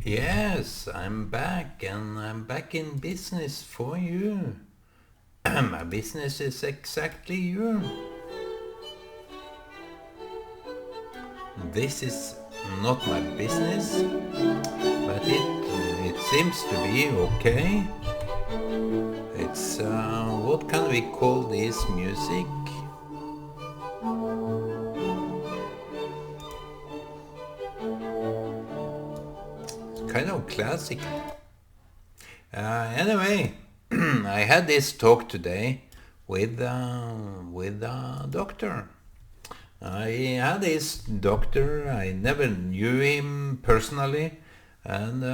Yes, I'm back and I'm back in business for you. My business is exactly you. This is not my business, but it seems to be okay. It's what can we call this music? Kind of classic. Anyway, I had this talk today with a doctor. I had this doctor. I never knew him personally, and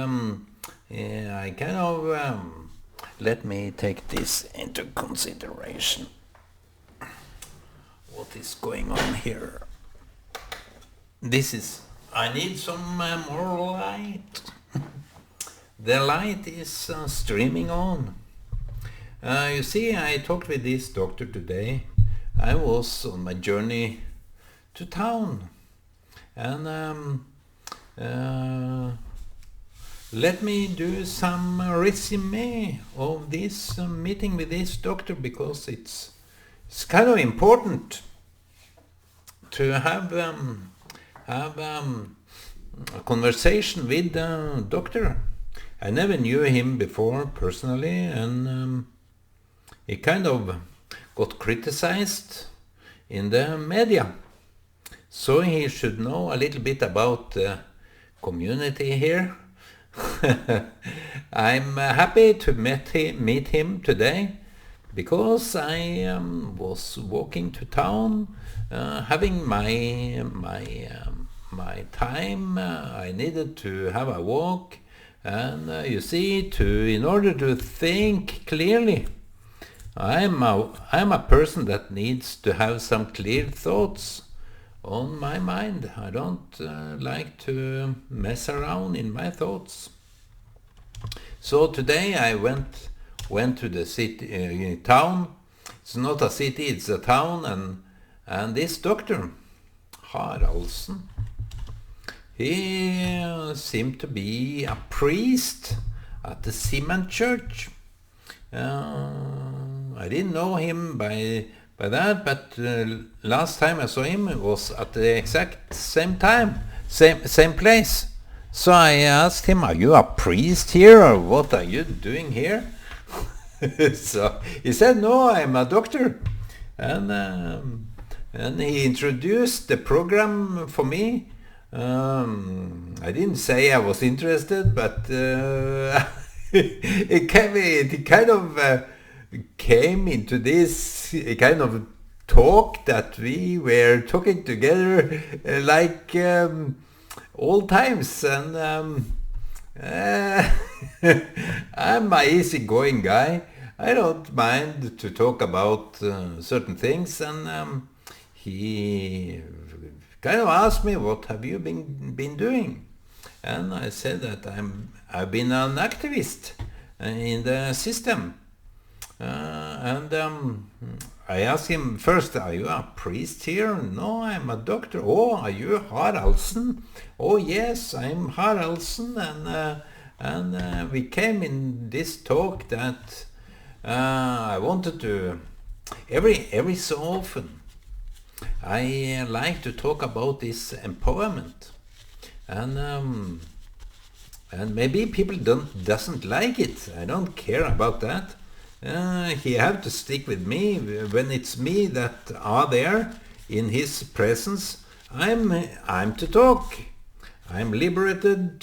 I kind of let me take this into consideration. What is going on here? This is. I need some more light. The light is streaming on. You see, I talked with this doctor today. I was on my journey to town, and let me do some resume of this meeting with this doctor, because it's kind of important to have a conversation with the doctor. I never knew him before personally, and he kind of got criticized in the media. So he should know a little bit about the community here. I'm happy to meet him today, because I was walking to town, having my time. I needed to have a walk. And you see, in order to think clearly, I'm a person that needs to have some clear thoughts on my mind. I don't like to mess around in my thoughts. So today I went to the city, town. It's not a city, it's a town, and this doctor, Haraldsen, he seemed to be a priest at the cement church. I didn't know him by that, but last time I saw him, it was at the exact same time, same place. So I asked him, "Are you a priest here, or what are you doing here?" So he said, "No, I'm a doctor," and he introduced the program for me. I didn't say I was interested, but it kind of came into this kind of talk that we were talking together like old times, and I'm an easygoing guy. I don't mind to talk about certain things, and he kind of asked me, "What have you been doing?" And I said that I've been an activist in the system. And I asked him first, "Are you a priest here?" "No, I'm a doctor." "Oh, are you Haraldsen?" "Oh, yes, I'm Haraldsen." And we came in this talk that I wanted to, every so often, I like to talk about this empowerment, and maybe people doesn't like it. I don't care about that. He have to stick with me when it's me that are there in his presence. I'm to talk. I'm liberated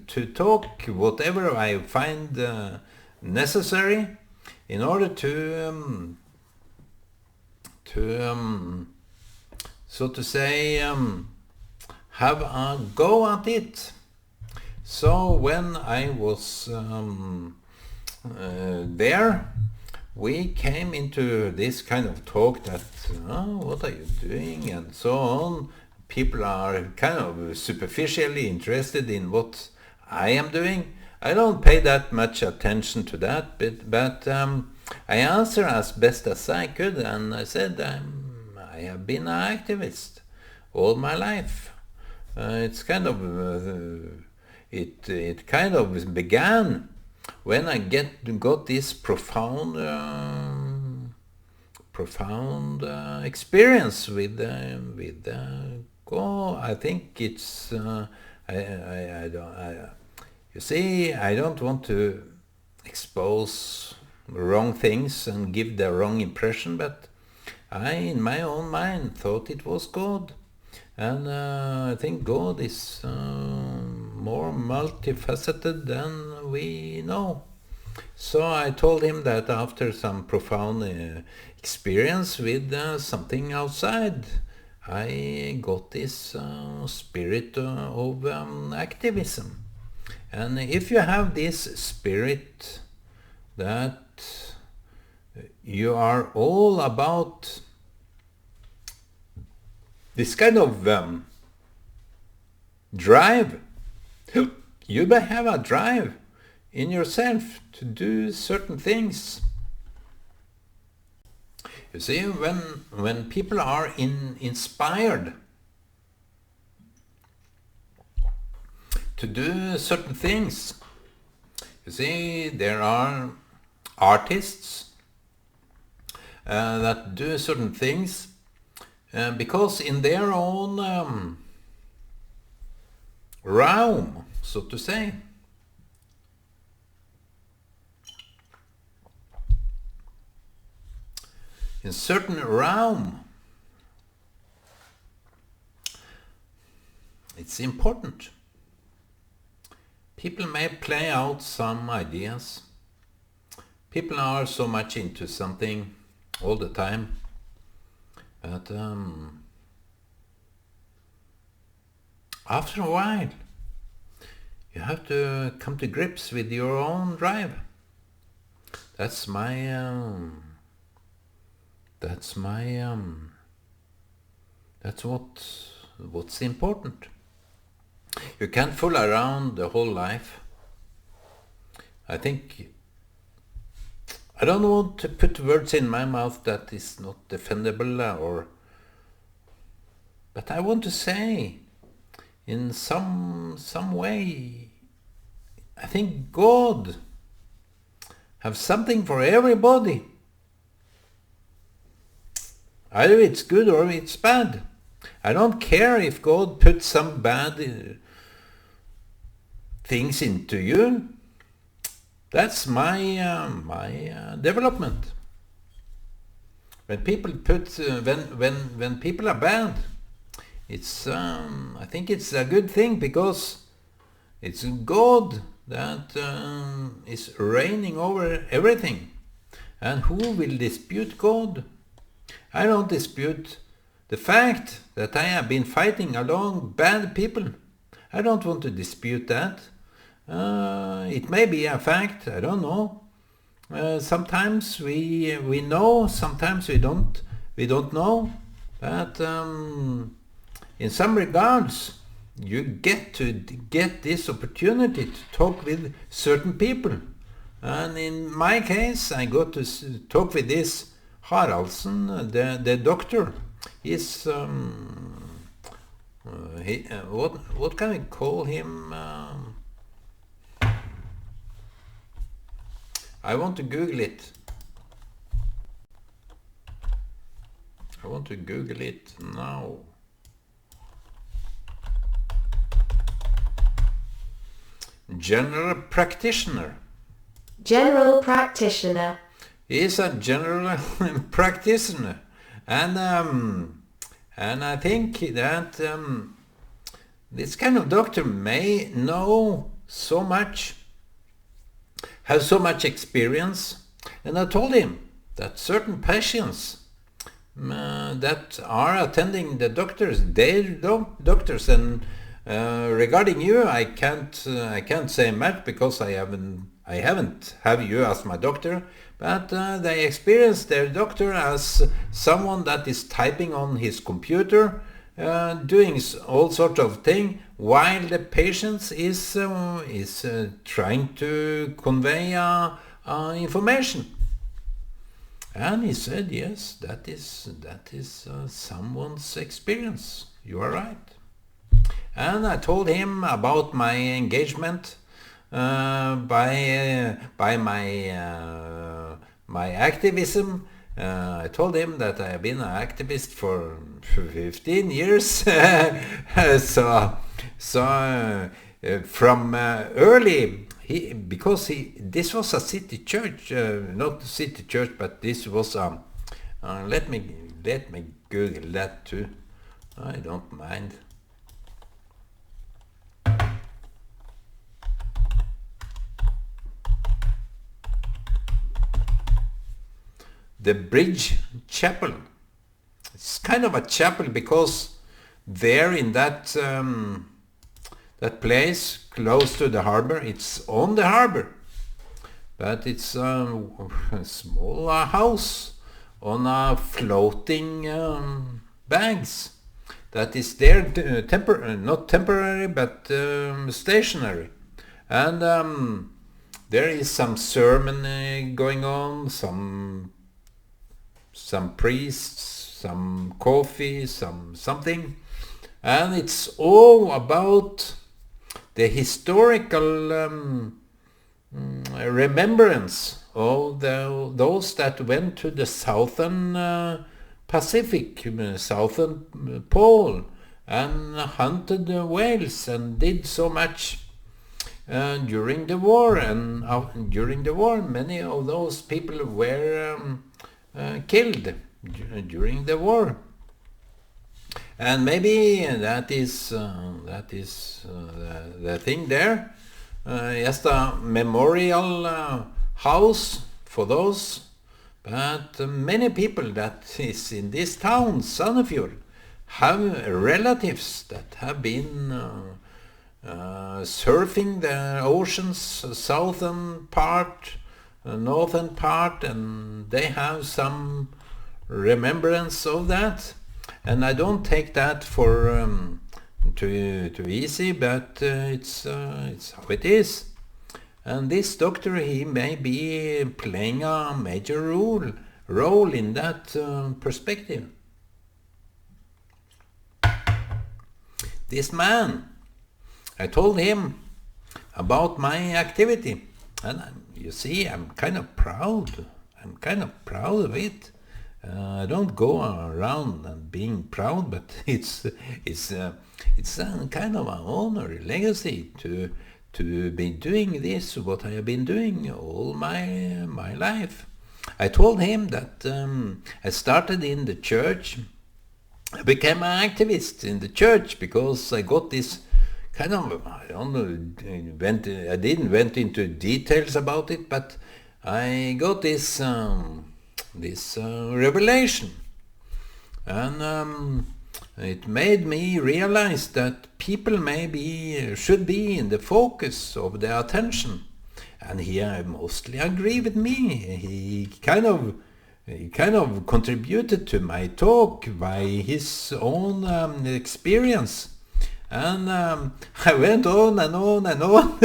to talk whatever I find necessary in order to so to say, have a go at it. So when I was there, we came into this kind of talk that, "What are you doing?" and so on. People are kind of superficially interested in what I am doing. I don't pay that much attention to that, but I answer as best as I could, and I said I have been an activist all my life. It's kind of it kind of began when I got this profound experience with God. I think it's I don't you see, I don't want to expose wrong things and give the wrong impression, but I, in my own mind, thought it was God. And I think God is more multifaceted than we know. So I told him that after some profound experience with something outside, I got this spirit of activism. And if you have this spirit that you are all about this kind of drive, you may have a drive in yourself to do certain things. You see, when people are inspired to do certain things, you see, there are artists that do certain things because in their own realm, so to say. In certain realm, it's important. People may play out some ideas. People are so much into something all the time that after a while you have to come to grips with your own drive. That's what's important. You can't fool around the whole life. I don't want to put words in my mouth that is not defendable, but I want to say, in some way, I think God have something for everybody. Either it's good or it's bad. I don't care if God puts some bad things into you. That's my development. When people when people are bad, it's I think it's a good thing because it's God that is reigning over everything. And who will dispute God? I don't dispute the fact that I have been fighting along bad people. I don't want to dispute that. It may be a fact, I don't know. Sometimes we know, sometimes we don't know. But in some regards, you get this opportunity to talk with certain people. And in my case, I got to talk with this Haraldsen, the doctor. He's what can we call him? I want to Google it. I want to Google it now. General practitioner. General practitioner. He is a general practitioner, and I think that this kind of doctor may know so much, has so much experience, and I told him that certain patients that are attending the doctors, they're doctors, and regarding you, I can't say much because I haven't have you as my doctor, but they experience their doctor as someone that is typing on his computer, doing all sorts of things, while the patient is trying to convey information. And he said, yes, that is someone's experience. You are right. and I told him about my engagement by my activism. I told him that I have been an activist for 15 years. From early, this was a city church, not a city church, but this was let me Google that too. I don't mind. The Bridge Chapel. It's kind of a chapel because there in that place close to the harbor, it's on the harbor, but it's a small house on a floating banks that is there not temporary but stationary, and there is some sermon going on, some priests, some coffee, something, and it's all about the historical remembrance of those that went to the southern Pacific, southern pole, and hunted whales and did so much during the war. And during the war, many of those people were killed during the war, and maybe that is the thing there. Just a memorial house for those, but many people that is in this town, Sandefjord, have relatives that have been surfing the ocean's southern part, northern part, and they have some remembrance of that. And I don't take that for too easy, but it's how it is. And this doctor, he may be playing a major role in that perspective. This man, I told him about my activity, and you see, I'm kind of proud. I'm kind of proud of it. I don't go around and being proud, but it's a kind of an honor, legacy to be doing this, what I have been doing all my life. I told him that I started in the church. I became an activist in the church because I got this kind of, I don't know, I didn't went into details about it, but I got this revelation, and it made me realize that people should be in the focus of their attention. And he mostly agree with me. He kind of contributed to my talk by his own experience. And I went on and on and on.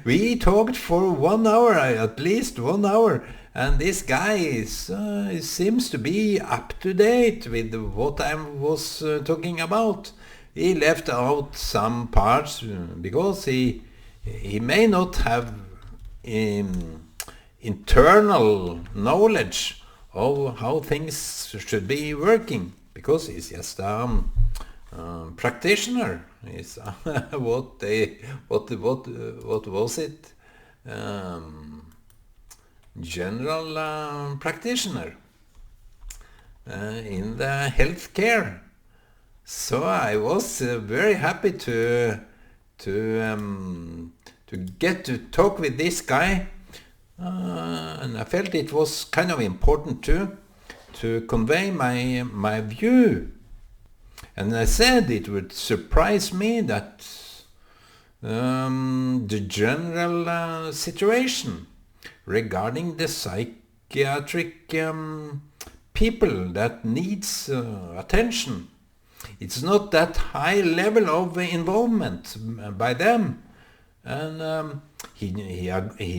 We talked for 1 hour, at least 1 hour. And this guy seems to be up to date with what I was talking about. He left out some parts because he may not have internal knowledge of how things should be working, because he's just practitioner. Is what was it? General practitioner in the healthcare. So I was very happy to get to talk with this guy, and I felt it was kind of important to convey my view. And I said it would surprise me that the general situation regarding the psychiatric people that needs attention, it's not that high level of involvement by them. And he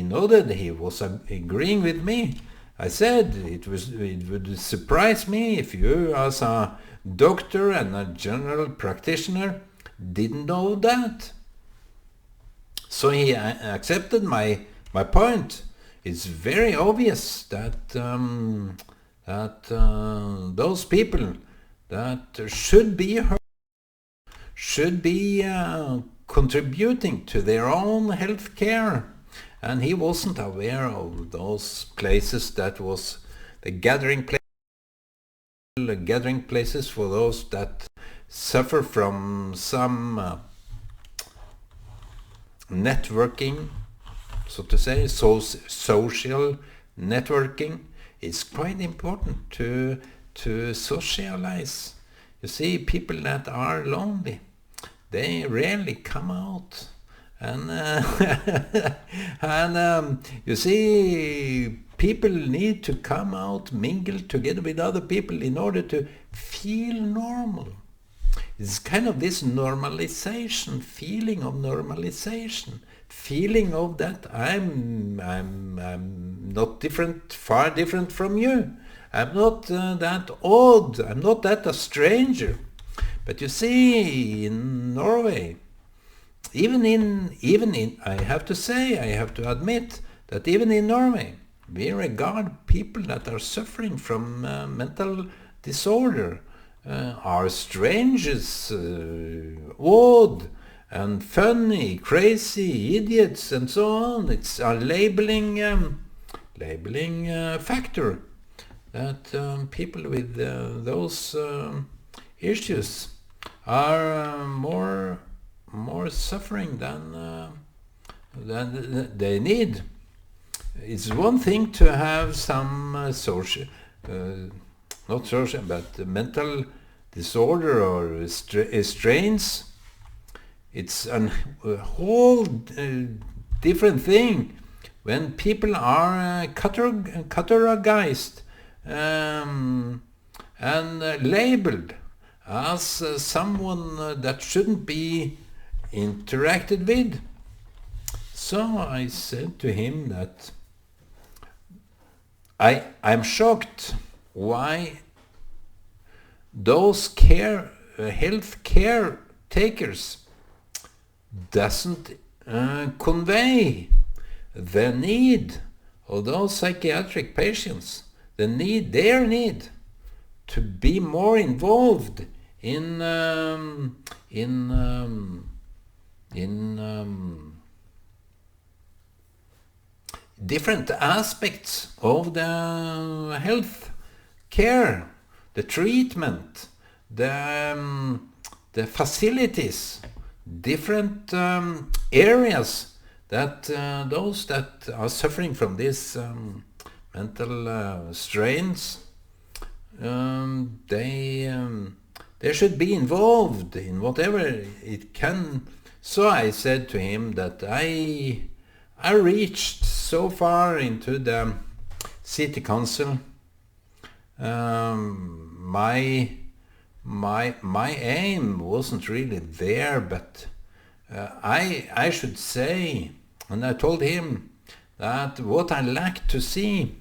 nodded, he was agreeing with me. I said it would surprise me if you, as a doctor and a general practitioner, didn't know that. So he accepted my point. It's very obvious that those people that should be heard, should be contributing to their own health care. And he wasn't aware of those places that was the gathering places for those that suffer from some networking, so to say, social networking. Is quite important to socialize. You see, people that are lonely, they rarely come out. And you see, people need to come out, mingle together with other people in order to feel normal. It's kind of this normalization, feeling of normalization, feeling of that I'm not different, far different from you. I'm not that odd. I'm not that a stranger. But you see, in Norway, even in, I have to admit that even in Norway, we regard people that are suffering from mental disorder are strangers, odd and funny, crazy, idiots, and so on. It's a labeling factor that people with those issues are more suffering than they need. It's one thing to have some social, not social, but mental disorder or strains. It's a whole different thing when people are categorized and labeled as someone that shouldn't be interacted with. So I said to him that I'm shocked why those health care takers doesn't convey the need of those psychiatric patients, their need to be more involved in different aspects of the health care, the treatment, the facilities, different areas that those that are suffering from these mental strains, they should be involved in whatever it can. So I said to him that I reached so far into the city council. My aim wasn't really there, but I should say, and I told him that what I like to see,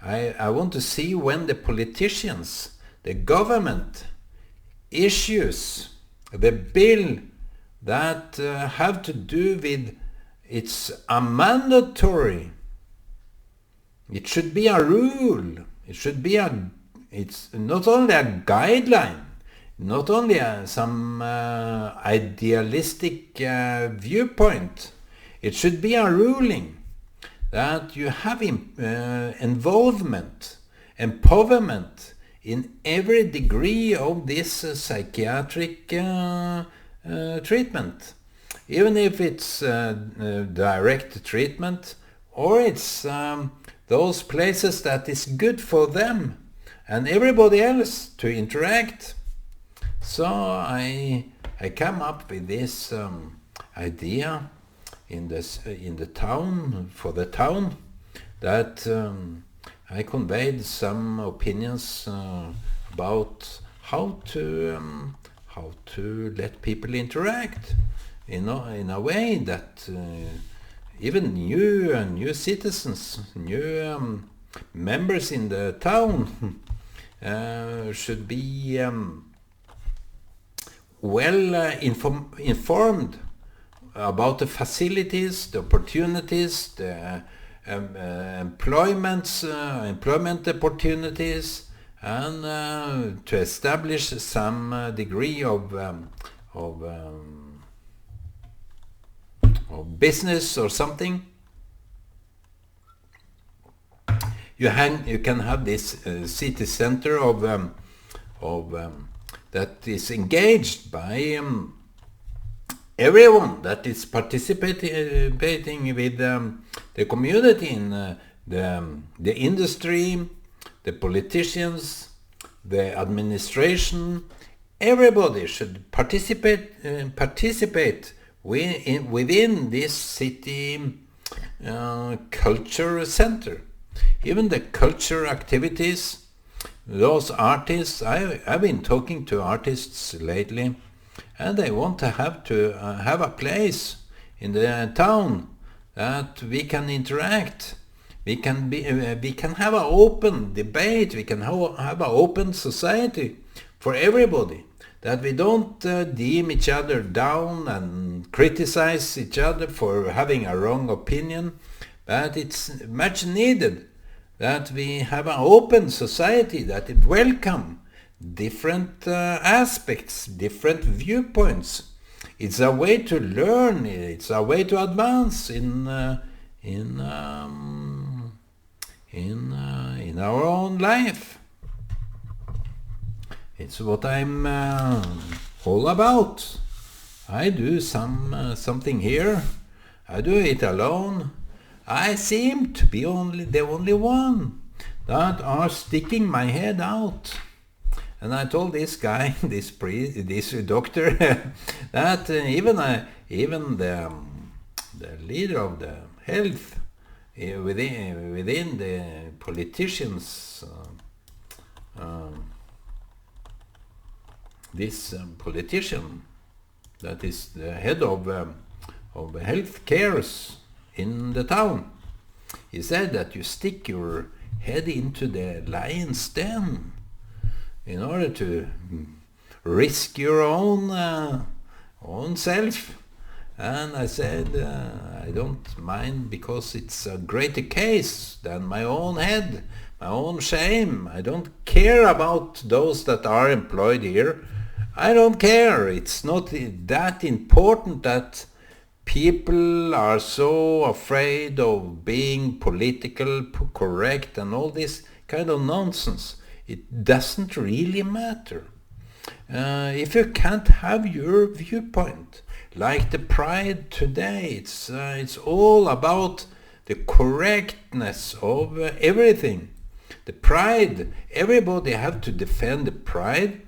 I want to see when the politicians, the government, issues the bill that have to do with it's a mandatory. It should be a rule. It should be it's not only a guideline, not only some idealistic viewpoint. It should be a ruling that you have involvement, empowerment in every degree of this psychiatric treatment. Even if it's direct treatment, or it's those places that is good for them and everybody else to interact. So I came up with this idea in the town, for the town, that I conveyed some opinions about how to let people interact in a way that even new citizens, new members in the town should be well informed about the facilities, the opportunities, the employment opportunities, and to establish some degree of business or something. You can have this city center of that is engaged by everyone that is participating with the community in the industry, the politicians, the administration. Everybody should participate within this city culture center. Even the culture activities, those artists, I've been talking to artists lately, and they want to have a place in the town that we can interact. We can have an open debate. We can have an open society for everybody. That we don't deem each other down and criticize each other for having a wrong opinion. But it's much needed that we have an open society that it welcome different aspects, different viewpoints. It's a way to learn. It's a way to advance in our own life. It's what I'm all about. I do something here. I do it alone. I seem to be the only one that are sticking my head out. And I told this guy, this doctor, that even the leader of the health within the politicians, this politician that is the head of health cares in the town, he said that you stick your head into the lion's den in order to risk your own self. And I said, I don't mind, because it's a greater case than my own head, my own shame. I don't care about those that are employed here. I don't care. It's not that important that people are so afraid of being political correct and all this kind of nonsense. It doesn't really matter. If you can't have your viewpoint, like the pride today, it's all about the correctness of everything. The pride, everybody have to defend the pride.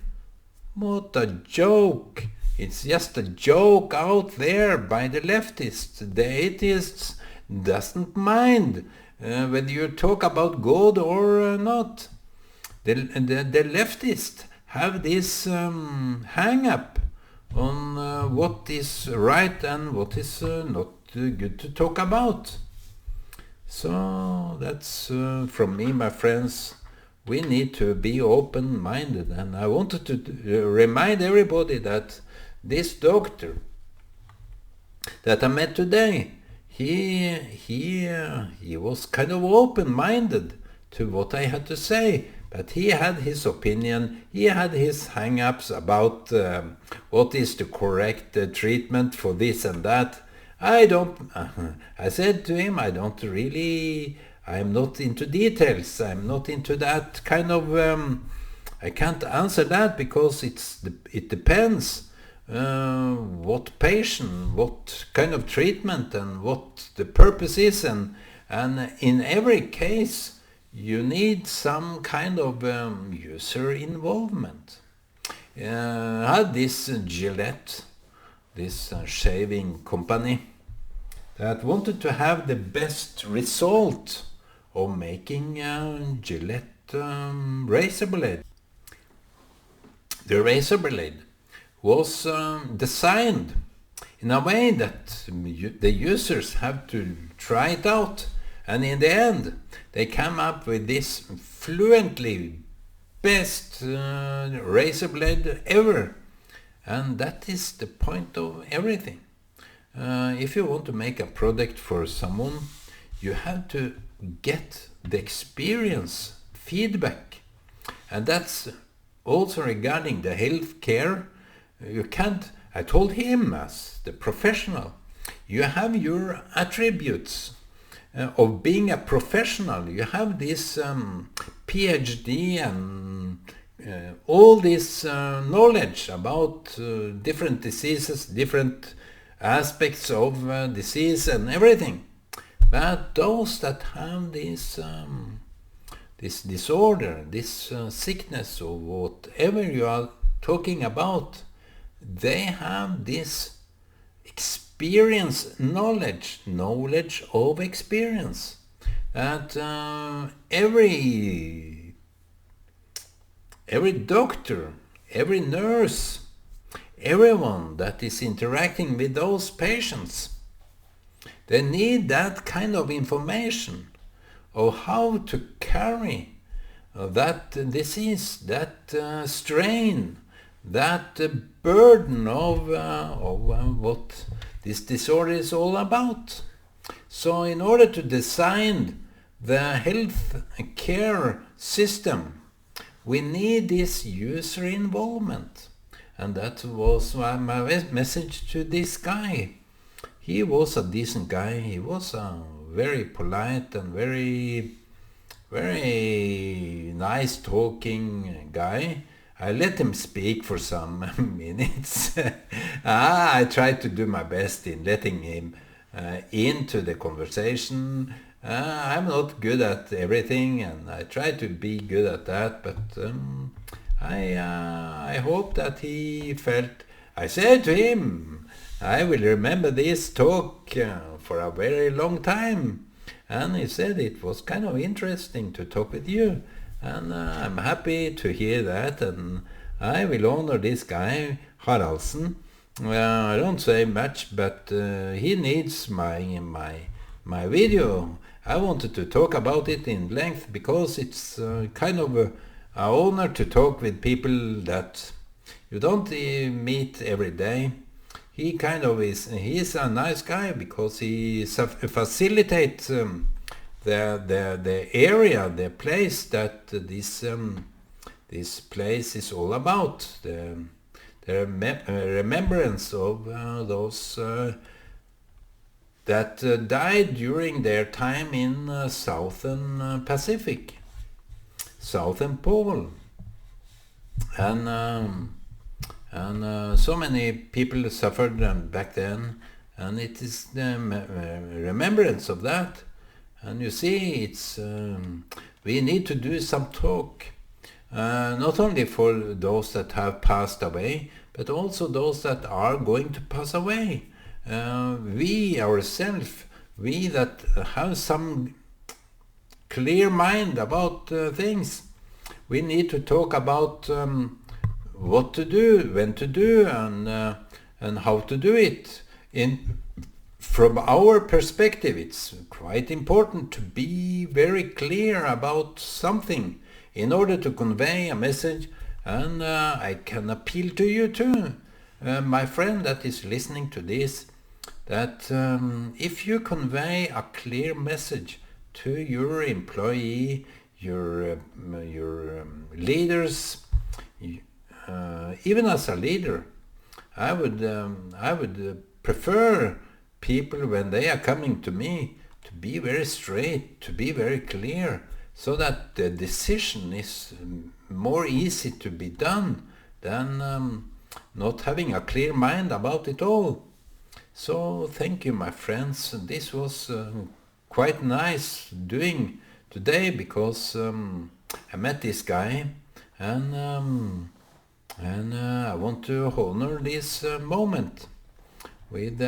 What a joke! It's just a joke out there by the leftists. The atheists doesn't mind whether you talk about God or not. The leftists have this hang-up on what is right and what is not good to talk about. So that's from me, my friends. We need to be open-minded, and I wanted to remind everybody that this doctor that I met today, he was kind of open-minded to what I had to say, but he had his opinion, he had his hang-ups about what is the correct treatment for this and that. I said to him, I'm not into details. I'm not into that kind of, I can't answer that, because it depends what patient, what kind of treatment, and what the purpose is, and in every case you need some kind of user involvement. I had this Gillette, this shaving company, that wanted to have the best result of making Gillette razor blade. The razor blade was designed in a way that the users have to try it out, and in the end they come up with this fluently best razor blade ever. And that is the point of everything. If you want to make a product for someone, you have to get the experience, feedback. And that's also regarding the health care. You can't, I told him as the professional, you have your attributes of being a professional. You have this PhD and all this knowledge about different diseases, different aspects of disease and everything. But those that have this disorder, this sickness or whatever you are talking about, they have this experience, knowledge of experience. That every doctor, every nurse, everyone that is interacting with those patients, they need that kind of information of how to carry that disease, that strain, that burden of what this disorder is all about. So in order to design the health care system, we need this user involvement. And that was my message to this guy. He was a decent guy. He was a very polite and very nice talking guy. I let him speak for some minutes. I tried to do my best in letting him into the conversation. I'm not good at everything, and I try to be good at that, but I hope that he felt. I said to him, I will remember this talk for a very long time. And he said it was kind of interesting to talk with you. And I'm happy to hear that. And I will honor this guy, Haraldsen. I don't say much, but he needs my video. I wanted to talk about it in length because it's kind of an honor to talk with people that you don't meet every day. He kind of he's a nice guy because he facilitates the area, the place that this place is all about, the remembrance of those that died during their time in Southern Pacific, Southern Pole, and so many people suffered back then, and it is the remembrance of that. And you see, it's we need to do some talk, not only for those that have passed away, but also those that are going to pass away. We ourselves, we that have some clear mind about things, we need to talk about what to do, when to do, and how to do it. From our perspective, it's quite important to be very clear about something in order to convey a message, and I can appeal to you too, my friend that is listening to this, that if you convey a clear message to your employee, your leaders, even as a leader, I would prefer people when they are coming to me to be very straight, to be very clear, so that the decision is more easy to be done than not having a clear mind about it all. So thank you, my friends. This was quite nice doing today because I met this guy, and I want to honor this moment with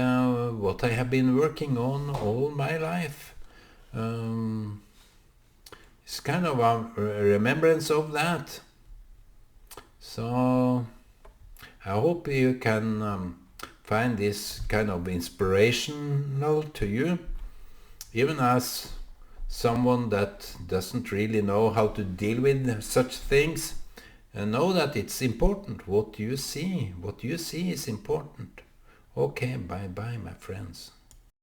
what I have been working on all my life. It's kind of a remembrance of that. So I hope you can find this kind of inspirational to you, even as someone that doesn't really know how to deal with such things. know that it's important. What you see is important. Okay, bye bye, my friends.